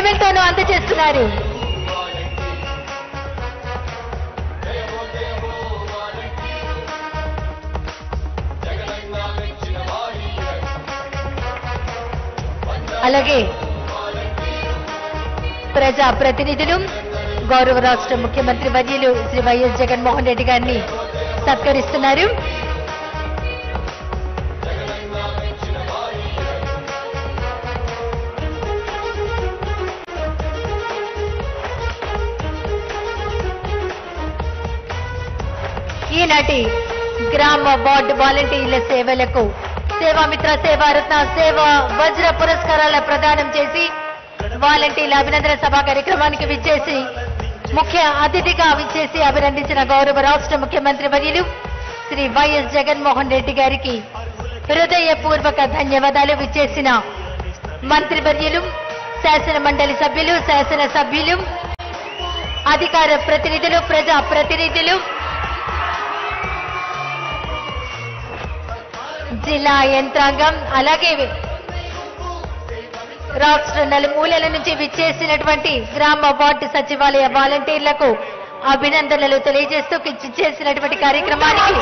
మెమెంటోను అందజేస్తున్నారు. అలాగే ప్రజా ప్రతినిధులు గౌరవ రాష్ట్ర ముఖ్యమంత్రి వర్యులు శ్రీ వైఎస్ జగన్మోహన్ రెడ్డి గారిని సత్కరిస్తున్నారు. ఈనాటి గ్రామ వార్డు వాలంటీర్ల సేవలకు సేవామిత్ర సేవారత్న సేవా వజ్ర పురస్కారాల ప్రదానం చేసి వాలంటీర్ల అభినందన సభ కార్యక్రమానికి విచ్చేసి ముఖ్య అతిథిగా విచ్చేసి అభినందించిన గౌరవ రాష్ట్ర ముఖ్యమంత్రి వర్యులు శ్రీ వైఎస్ జగన్మోహన్ రెడ్డి గారికి హృదయపూర్వక ధన్యవాదాలు. విచ్చేసిన మంత్రివర్యులు, శాసన మండలి సభ్యులు, శాసన సభ్యులు, అధికార ప్రతినిధులు, ప్రజా ప్రతినిధులు, జిల్లా యంత్రాంగం, అలాగే రాష్ట్ర నలుమూలల నుంచి విచ్చేసినటువంటి గ్రామ వార్డు సచివాలయ వాలంటీర్లకు అభినందనలు తెలియజేస్తూ చేసినటువంటి కార్యక్రమానికి